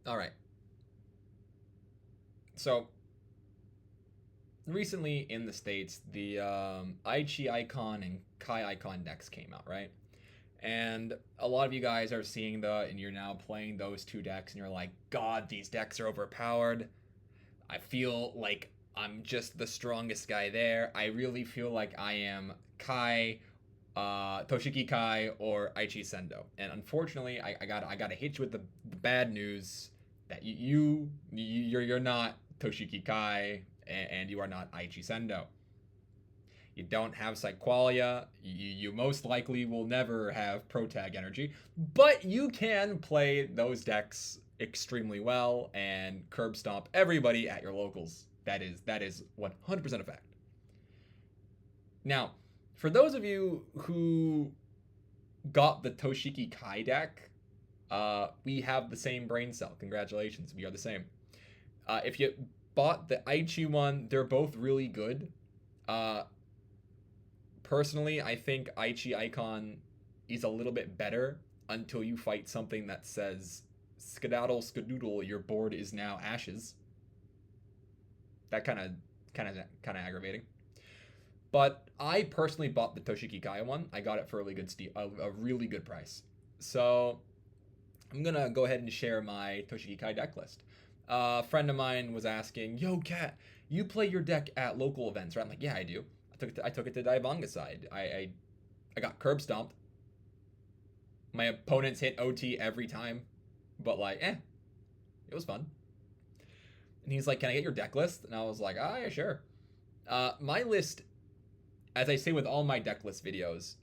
All right. So recently in the States, the Aichi Icon and Kai Icon decks came out, right? And a lot of you guys are seeing and you're now playing those two decks, and you're like, God, these decks are overpowered. I feel like I'm just the strongest guy there. I really feel like I am Kai, Toshiki Kai, or Aichi Sendo. And unfortunately, I gotta hit you with the bad news that you're not Toshiki Kai, and you are not Aichi Sendo. You don't have Psyqualia. You most likely will never have Protag energy, but you can play those decks extremely well and curb stomp everybody at your locals. That is 100% a fact. Now, for those of you who got the Toshiki Kai deck, we have the same brain cell. Congratulations, we are the same. If you bought the Aichi one, they're both really good. Uh, Personally, I think Aichi Icon is a little bit better until you fight something that says skedaddle skadoodle, your board is now ashes. That kind of aggravating. But I personally bought the Toshiki Kai one. I got it for a really good a really good price. So I'm gonna go ahead and share my Toshiki Kai deck list. A friend of mine was asking, "Yo, Cat, you play your deck at local events, right?" I'm like, "Yeah, I do. I took it to Daivanga side. I got curb stomped. My opponents hit OT every time, but like, it was fun." And he's like, "Can I get your deck list?" And I was like, "Ah, yeah, sure." My list, as I say with all my deck list videos,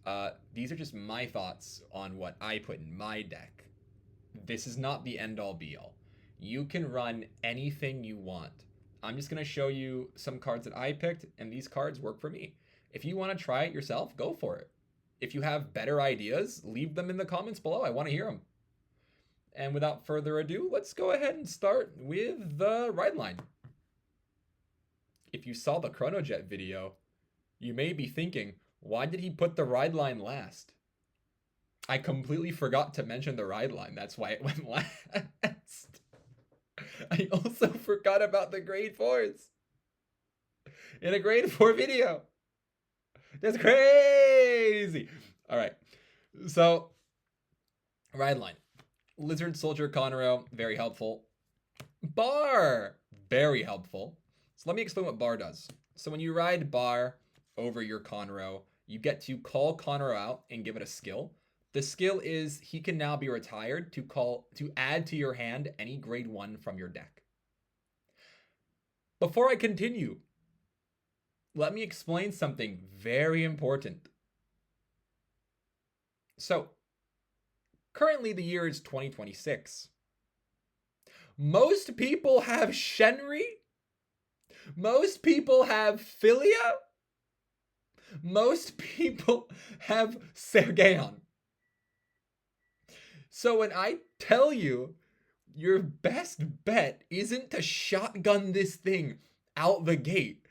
these are just my thoughts on what I put in my deck. This is not the end all be all. You can run anything you want. I'm just going to show you some cards that I picked, and these cards work for me. If you want to try it yourself, go for it. If you have better ideas, leave them in the comments below. I want to hear them. And without further ado, let's go ahead and start with the ride line. If you saw the Chronojet video, you may be thinking, why did he put the ride line last? I completely forgot to mention the ride line. That's why it went last. I also forgot about the grade 4s in a grade 4 video. That's crazy. All right. So, ride line. Lizard Soldier Conroe, very helpful. Bar, very helpful. So let me explain what Bar does. So when you ride Bar over your Conroe, you get to call Conroe out and give it a skill. The skill is he can now be retired to add to your hand any grade 1 from your deck. Before I continue, let me explain something very important. So, currently the year is 2026. Most people have Shenri. Most people have Philia. Most people have Sergeon. So when I tell you your best bet isn't to shotgun this thing out the gate,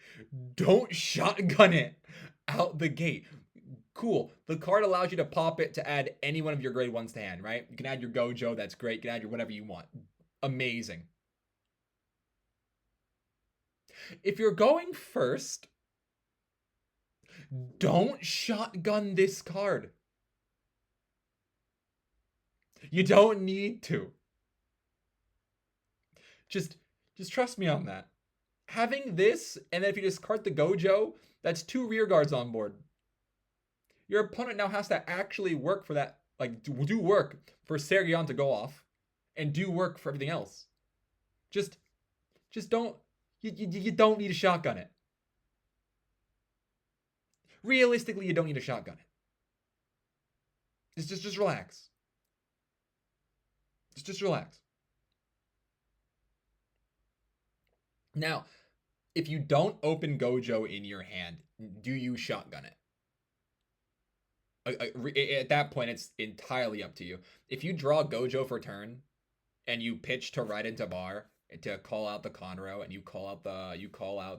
don't shotgun it out the gate. Cool. The card allows you to pop it to add any one of your grade 1s to hand, right? You can add your Gojo, that's great. You can add your whatever you want. Amazing. If you're going first, don't shotgun this card. You don't need to. Just trust me on that. Having this, and then if you discard the Gojo, that's 2 rear guards on board. Your opponent now has to actually work for that, like do work for Sergeon to go off, and do work for everything else. Just don't, you don't need to shotgun it. Realistically, you don't need to shotgun it. Just relax. Just relax. Now, if you don't open Gojo in your hand, do you shotgun it? At that point, it's entirely up to you. If you draw Gojo for turn, and you pitch to right into Bar to call out the Conroe, and you call out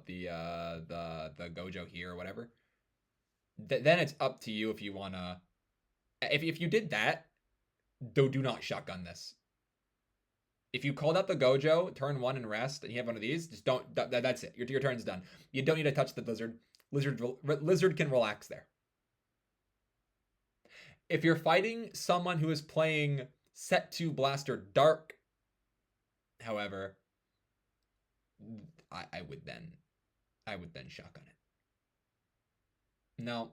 the Gojo here or whatever, then it's up to you if you wanna. If you did that, do not shotgun this. If you called out the Gojo, turn 1 and rest, and you have one of these, just don't. That's it. Your turn's done. You don't need to touch the lizard. Lizard can relax there. If you're fighting someone who is playing set 2 Blaster Dark, however, I would then shotgun it. Now,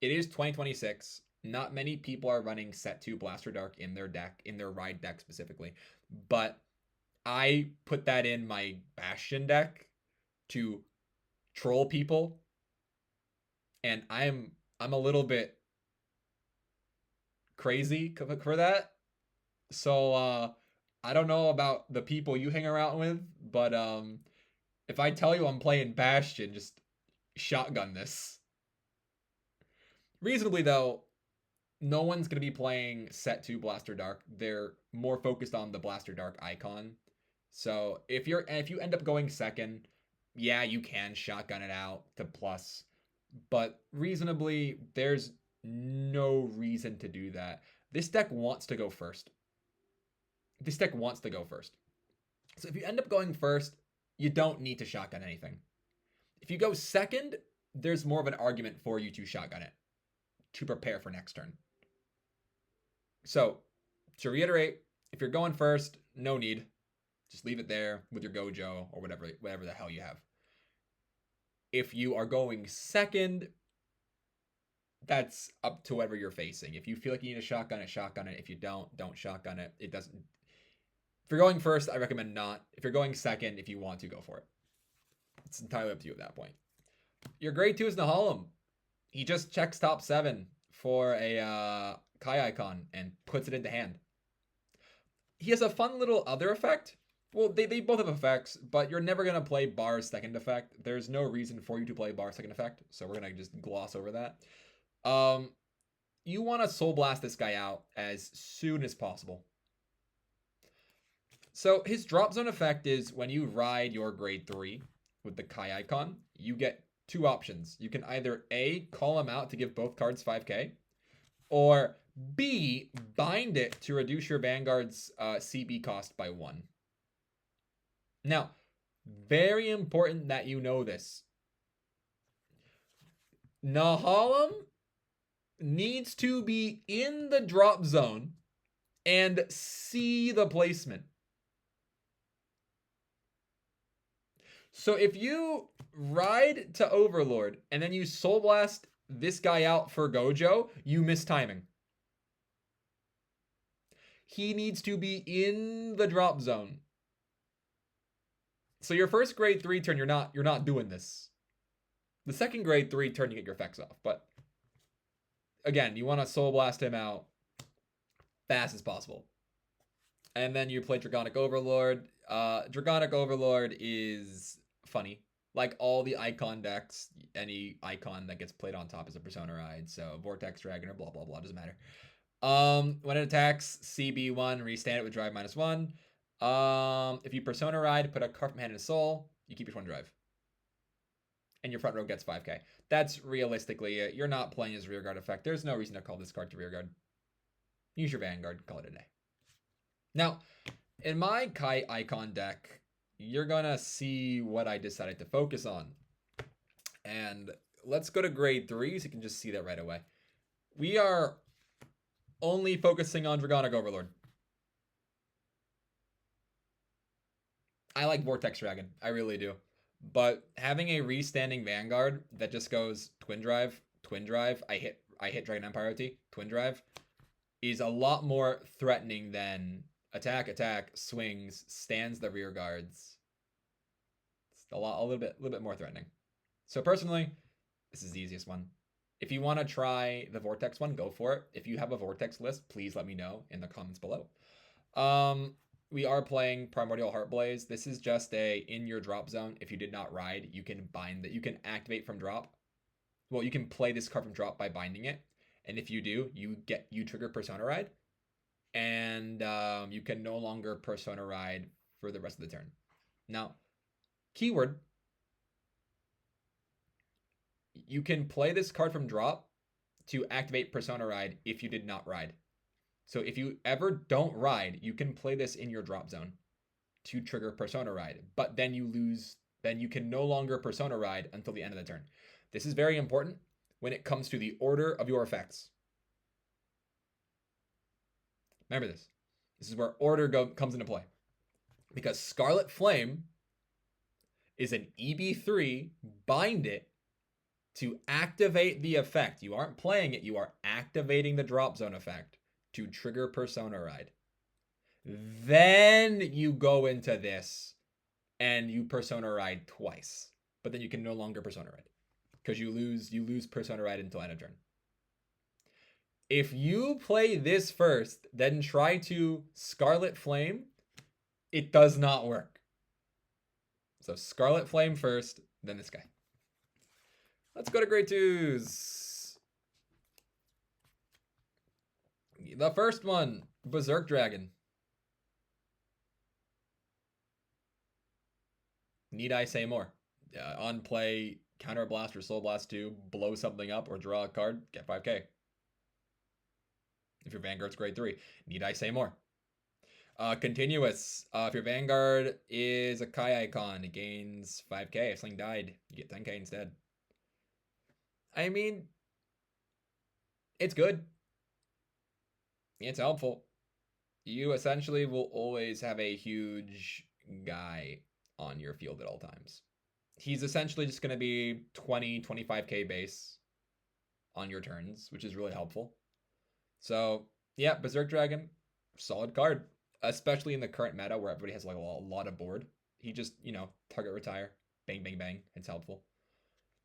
it is 2026. Not many people are running set 2 Blaster Dark in their deck, in their ride deck specifically, but I put that in my Bastion deck to troll people, and I'm a little bit crazy for that. So I don't know about the people you hang around with, but if I tell you I'm playing Bastion, just shotgun this. Reasonably though, no one's going to be playing set 2 Blaster Dark. They're more focused on the Blaster Dark icon. So if you end up going second, yeah, you can shotgun it out to plus, but reasonably, there's no reason to do that. This deck wants to go first. So if you end up going first, you don't need to shotgun anything. If you go second, there's more of an argument for you to shotgun it to prepare for next turn. So, to reiterate, if you're going first, no need. Just leave it there with your Gojo or whatever the hell you have. If you are going second, that's up to whatever you're facing. If you feel like you need to shotgun it, shotgun it. If you don't shotgun it. It doesn't. If you're going first, I recommend not. If you're going second, if you want to, go for it. It's entirely up to you at that point. Your grade 2 is Nahalem. He just checks top 7 for a Kai icon and puts it into hand. He has a fun little other effect. Well, they both have effects, but you're never going to play Bar's second effect. There's no reason for you to play Bar's second effect, so we're going to just gloss over that. You want to Soul Blast this guy out as soon as possible. So his drop zone effect is when you ride your grade 3 with the Kai icon, you get 2 options. You can either A, call him out to give both cards 5k, or B, bind it to reduce your Vanguard's CB cost by 1. Now, very important that you know this. Nahalem needs to be in the drop zone and see the placement. So if you ride to Overlord and then you Soul Blast this guy out for Gojo, you miss timing. He needs to be in the drop zone. So your first grade 3 turn, you're not doing this. The second grade 3 turn, you get your effects off. But again, you want to Soul Blast him out fast as possible. And then you play Dragonic Overlord. Dragonic Overlord is funny. Like all the icon decks, any icon that gets played on top is a Persona Ride. So Vortex Dragon or blah, blah, blah, doesn't matter. When it attacks, CB1, restand it with drive -1. If you Persona Ride, put a card from hand in a soul, you keep your 1 drive. And your front row gets 5k. That's realistically it. You're not playing his rearguard effect. There's no reason to call this card to rearguard. Use your Vanguard, call it a day. Now, in my Kai icon deck, you're gonna see what I decided to focus on. And let's go to grade 3 so you can just see that right away. We are only focusing on Dragonic Overlord. I like Vortex Dragon. I really do. But having a restanding Vanguard that just goes Twin Drive, I hit Dragon Empire OT, Twin Drive, is a lot more threatening than attack, swings, stands the rear guards. It's a little bit more threatening. So personally, this is the easiest one. If you want to try the Vortex one, go for it. If you have a Vortex list, please let me know in the comments below. We are playing Primordial Heartblaze. This is just in your drop zone. If you did not ride, you can bind that. You can activate from drop. Well, you can play this card from drop by binding it. And if you do, you trigger Persona Ride. And you can no longer Persona Ride for the rest of the turn. Now, keyword. You can play this card from drop to activate Persona Ride if you did not ride. So if you ever don't ride, you can play this in your drop zone to trigger Persona Ride. But then you lose, then you can no longer Persona Ride until the end of the turn. This is very important when it comes to the order of your effects. Remember this. This is where order comes into play. Because Scarlet Flame is an EB3, bind it to activate the effect. You aren't playing it, you are activating the drop zone effect to trigger Persona Ride. Then you go into this and you Persona Ride twice. But then you can no longer Persona Ride. Because you lose Persona Ride until end of turn. If you play this first, then try to Scarlet Flame, it does not work. So Scarlet Flame first, then this guy. Let's go to grade 2s. The first one, Berserk Dragon. Need I say more? On play, Counter Blast or Soul Blast 2, blow something up or draw a card, get 5k. If your Vanguard's grade 3. Need I say more? Continuous. If your Vanguard is a Kai icon, it gains 5k. If Sling died, you get 10k instead. I mean, it's good. It's helpful. You essentially will always have a huge guy on your field at all times. He's essentially just going to be 20, 25k base on your turns, which is really helpful. So, yeah, Berserk Dragon, solid card. Especially in the current meta where everybody has like a lot of board. He just, target retire. Bang, bang, bang. It's helpful.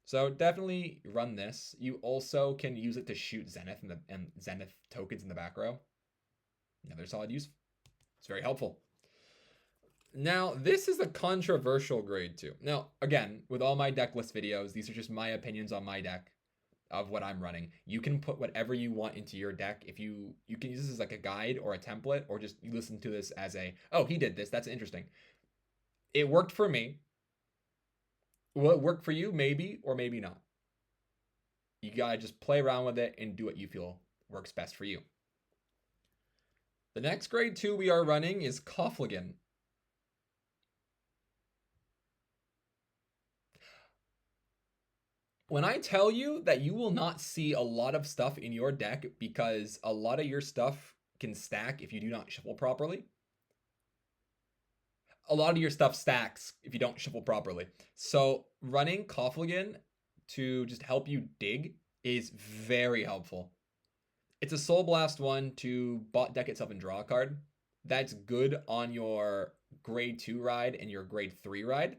So definitely run this. You also can use it to shoot Zenith and Zenith tokens in the back row. Another solid use. It's very helpful. Now, this is a controversial grade 2. Now, again, with all my deck list videos, these are just my opinions on my deck of what I'm running. You can put whatever you want into your deck. If you can use this as like a guide or a template, or just you listen to this as a, oh, he did this, that's interesting. It worked for me. Will it work for you? Maybe or maybe not. You gotta just play around with it and do what you feel works best for you. The next grade 2 we are running is Koffligan. When I tell you that you will not see a lot of stuff in your deck because a lot of your stuff can stack if you do not shuffle properly. A lot of your stuff stacks if you don't shuffle properly. So running Koffligan to just help you dig is very helpful. It's a Soul Blast 1 to bot deck itself and draw a card. That's good on your grade 2 ride and your grade 3 ride.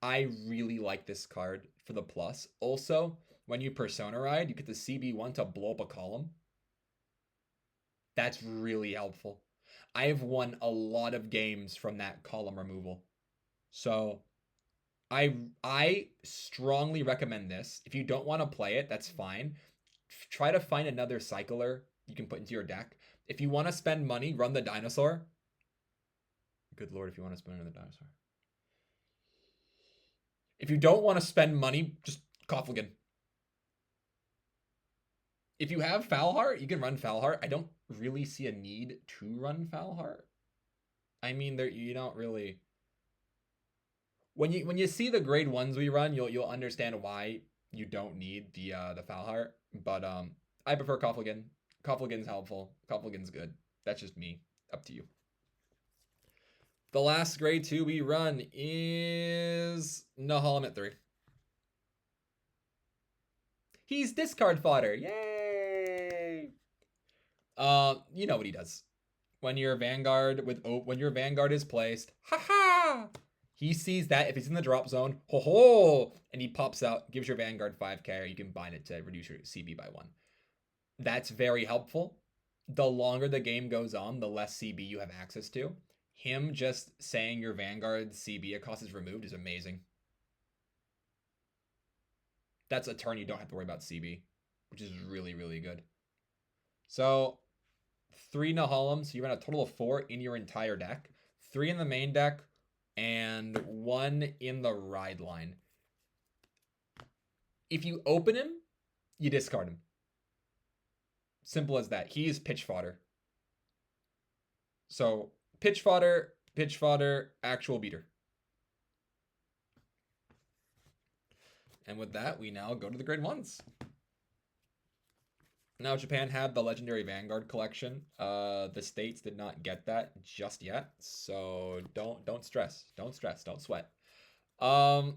I really like this card for the plus. Also, when you Persona Ride, you get the CB1 to blow up a column. That's really helpful. I have won a lot of games from that column removal. So, I strongly recommend this. If you don't want to play it, that's fine. Try to find another cycler you can put into your deck. If you want to spend money, run the dinosaur. Good lord, if you want to spend another dinosaur. If you don't want to spend money, just Koffligan. If you have Foulheart, you can run Foulheart. I don't really see a need to run Foulheart. I mean, you don't really. When you see the grade 1s we run, you'll understand why you don't need the Foulheart. But I prefer Koffligan. Koffligan's helpful. Koffligan's good. That's just me. Up to you. The last grade 2 we run is Nahalm at 3. He's discard fodder. Yay! You know what he does. When your Vanguard is placed, haha! He sees that if it's in the drop zone, ho ho, and he pops out, gives your Vanguard 5k, or you can bind it to reduce your CB by 1. That's very helpful. The longer the game goes on, the less CB you have access to. Him just saying your Vanguard's CB cost is removed is amazing. That's a turn you don't have to worry about CB, which is really, really good. So 3 Nahalm, so you run a total of 4 in your entire deck. 3 in the main deck, and 1 in the ride line. If you open him, you discard him. Simple as that. He is pitch fodder. So pitch fodder, actual beater. And with that, we now go to the grade 1s. Now, Japan had the Legendary Vanguard collection. The States did not get that just yet, so don't stress. Don't stress. Don't sweat. 4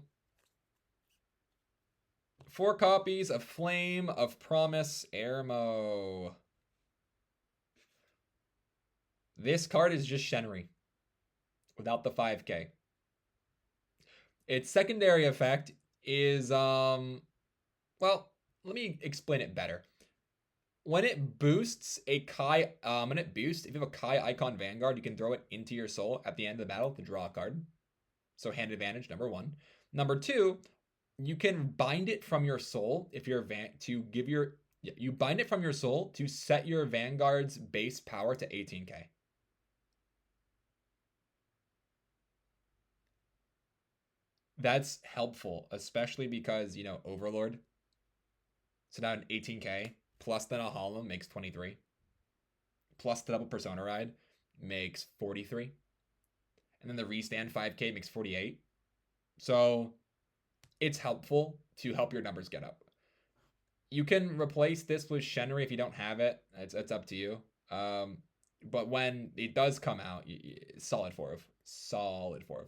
copies of Flame of Promise Airmo. This card is just Shenri without the 5k. Its secondary effect is well, let me explain it better. When it boosts a Kai, if you have a Kai icon Vanguard, you can throw it into your soul at the end of the battle to draw a card. So hand advantage, number 1. Number 2, you can bind it from your soul if you're you bind it from your soul to set your Vanguard's base power to 18k. That's helpful, especially because, Overlord. So now an 18k plus then a Hollow makes 23. Plus the double Persona Ride makes 43. And then the restand 5k makes 48. So it's helpful to help your numbers get up. You can replace this with Shenri if you don't have it. It's up to you. But when it does come out, solid 4 of. Solid 4 of.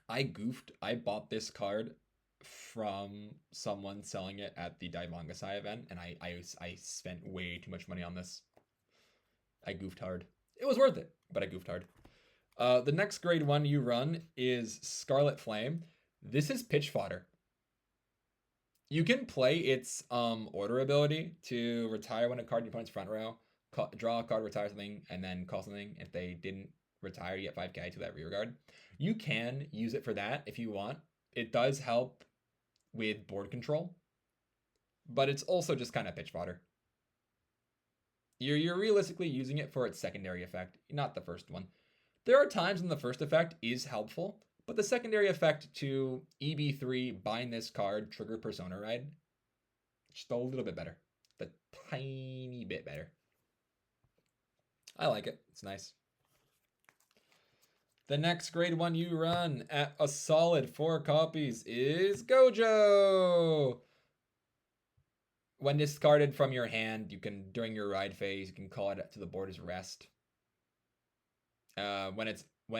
I goofed. I bought this card from someone selling it at the Daimangasai event, and I spent way too much money on this. I goofed hard. It was worth it, but I goofed hard. The next grade 1 you run is Scarlet Flame. This is pitch fodder. You can play its order ability to retire when a card in your opponent's front row, draw a card, retire something, and then call something. If they didn't retire, you get 5k to that rear guard. You can use it for that if you want. It does help with board control, but it's also just kind of pitch fodder. You're realistically using it for its secondary effect, not the first one. There are times when the first effect is helpful, but the secondary effect to EB3, bind this card, trigger Persona Ride, just a little bit better. The tiny bit better. I like it. It's nice. The next grade 1 you run at a solid 4 copies is Gojo. When discarded from your hand, you can, during your ride phase, you can call it to the board as rest. When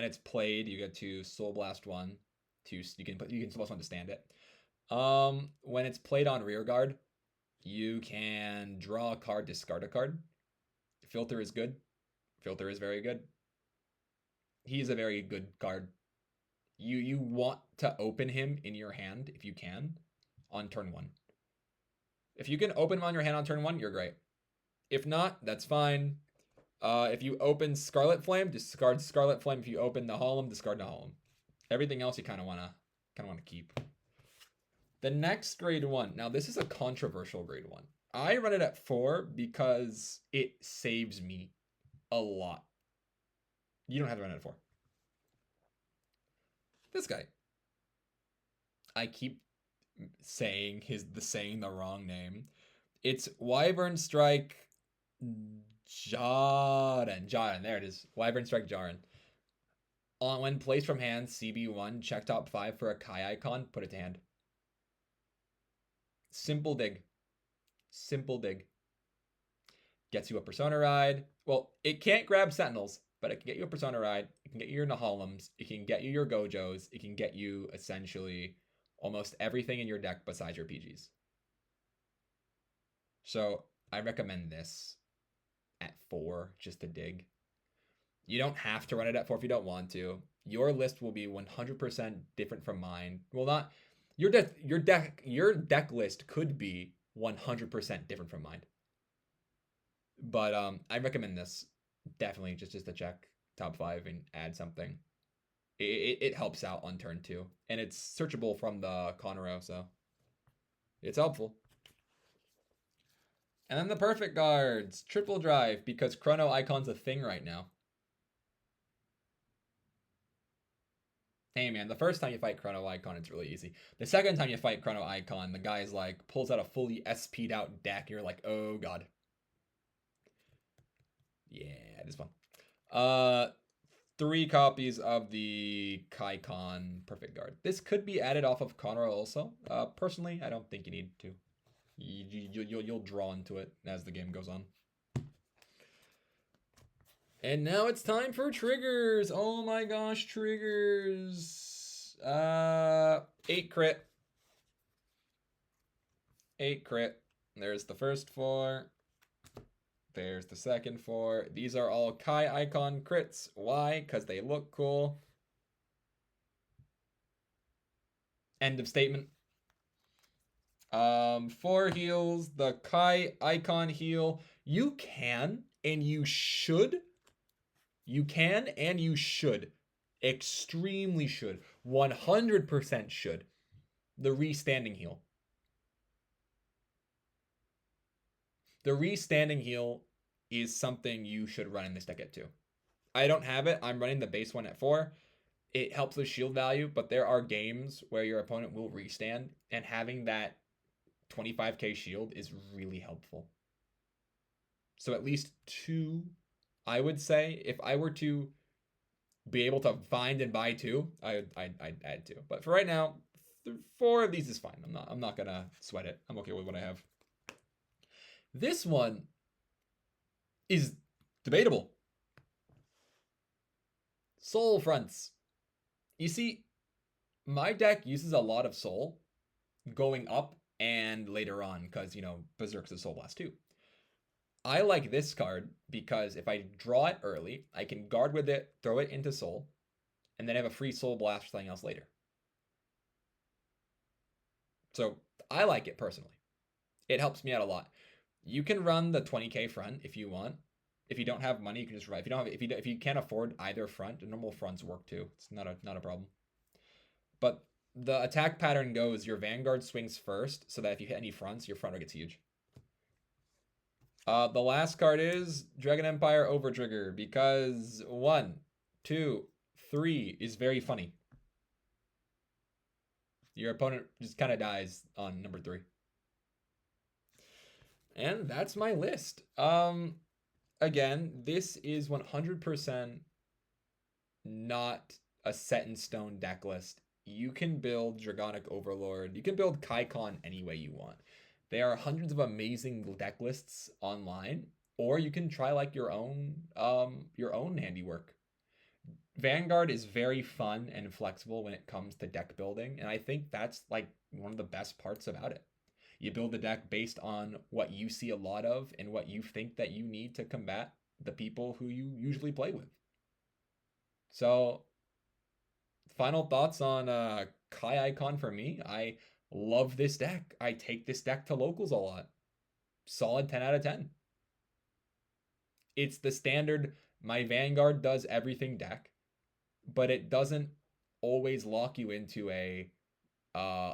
it's played, you get to Soul Blast 1. You can Soul Blast 1 to stand it. When it's played on rear guard, you can draw a card, discard a card. Filter is good. Filter is very good. He's a very good card. You want to open him in your hand if you can on turn 1. If you can open him on your hand on turn 1, you're great. If not, that's fine. If you open Scarlet Flame, discard Scarlet Flame. If you open the Hollow, discard the Hollow. Everything else you kind of wanna keep. The next grade 1. Now this is a controversial grade 1. I run it at 4 because it saves me a lot. You don't have to run it at 4. This guy. I keep saying the wrong name. It's Wyvern Strike Jaren. There it is. Wyvern Strike Jaren. When placed from hand, CB1, check top 5 for a Kai icon, put it to hand. Simple dig. Simple dig. Gets you a Persona Ride. Well, it can't grab Sentinels, but it can get you a Persona Ride. It can get you your Nahalims. It can get you your Gojos. It can get you essentially almost everything in your deck besides your PGs. So I recommend this at 4 just to dig. You don't have to run it at 4 if you don't want to. Your list will be 100% different from mine. Well, not your deck list could be 100% different from mine. But I recommend this definitely just to check top 5 and add something. It helps out on turn 2, and it's searchable from the Conroe, so it's helpful. And then the perfect guards, triple drive, because Chrono Icon's a thing right now. Hey man, the first time you fight Chrono Icon, it's really easy. The second time you fight Chrono Icon, the guy's like pulls out a fully SP'd out deck, and you're like, oh god. Yeah, it is fun. Uh, 3 copies of the Kaikon Perfect Guard. This could be added off of Conroe also. Personally, I don't think you need to. You'll draw into it as the game goes on. And now it's time for triggers. Oh my gosh, triggers. 8 crit. 8 crit. There's the first 4. There's the second 4. These are all Kai Icon crits. Why? Because they look cool. End of statement. 4 heals. The Kai Icon heal. You can and you should. You can and you should. Extremely should. 100% should. The restanding heal. The restanding heal is something you should run in this deck at 2. I don't have it. I'm running the base one at 4. It helps with shield value, but there are games where your opponent will restand, and having that 25k shield is really helpful. So at least 2, I would say. If I were to be able to find and buy 2, I'd add 2. But for right now, 4 of these is fine. I'm not gonna sweat it. I'm okay with what I have. This one is debatable. Soul Fronts. You see, my deck uses a lot of Soul going up and later on because, Berserk's a Soul Blast too. I like this card because if I draw it early, I can guard with it, throw it into Soul, and then have a free Soul Blast for something else later. So I like it personally. It helps me out a lot. You can run the 20k front if you want. If you don't have money, you can just run. If you can't afford either front, the normal fronts work too. It's not a problem. But the attack pattern goes: your Vanguard swings first, so that if you hit any fronts, your fronter gets huge. The last card is Dragon Empire Overtrigger because 1, 2, 3 is very funny. Your opponent just kind of dies on number 3. And that's my list. Again, this is 100% not a set in stone deck list. You can build Dragonic Overlord. You can build Kaikon any way you want. There are hundreds of amazing deck lists online, or you can try like your own handiwork. Vanguard is very fun and flexible when it comes to deck building, and I think that's like one of the best parts about it. You build the deck based on what you see a lot of and what you think that you need to combat the people who you usually play with. So, final thoughts on Kai Icon for me. I love this deck. I take this deck to locals a lot. Solid 10 out of 10. It's the standard, my Vanguard does everything deck, but it doesn't always lock you into a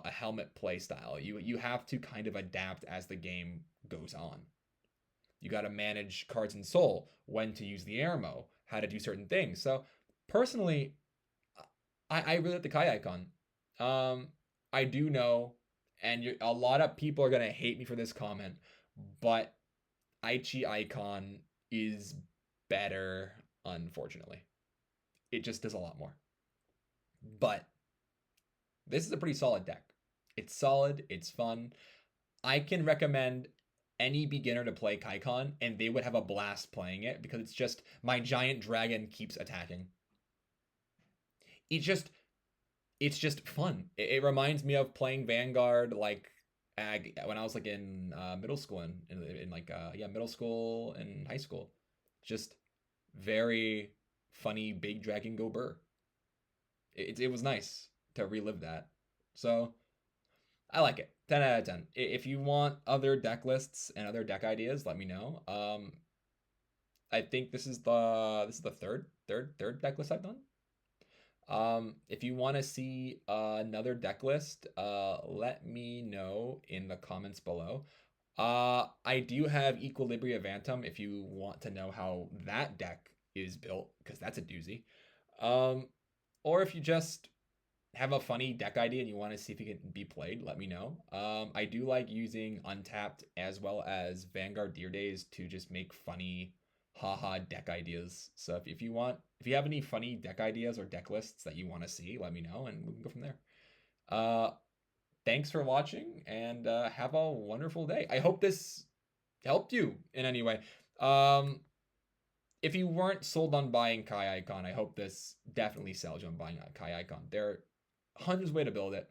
helmet play style. You have to kind of adapt as the game goes on. You got to manage cards in Soul, when to use the Airmo, how to do certain things. So personally, I really like the Kai Icon. I do know, and a lot of people are gonna hate me for this comment, but Aichi Icon is better, unfortunately. It just does a lot more. But this is a pretty solid deck. It's solid, it's fun. I can recommend any beginner to play Kaikon, and they would have a blast playing it because it's just my giant dragon keeps attacking. It's just fun. It reminds me of playing Vanguard like when I was like in middle school and in like middle school and high school. Just very funny big dragon go burr. It was nice to relive that. So I like it. 10 out of 10. If you want other deck lists and other deck ideas, let me know. I think this is the third deck list I've done. If you want to see another deck list, let me know in the comments below. I do have Equilibria Vantum if you want to know how that deck is built, because that's a doozy. Or if you just have a funny deck idea and you want to see if it can be played, let me know. I do like using Untapped as well as Vanguard Deer Days to just make funny haha deck ideas. So if you have any funny deck ideas or deck lists that you want to see, let me know and we can go from there. Uh, Thanks for watching and have a wonderful day. I hope this helped you in any way. If you weren't sold on buying Kai Icon, I hope this definitely sells you on buying a Kai Icon. There are hundreds of ways to build it.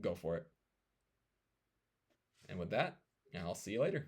Go for it. And with that, I'll see you later.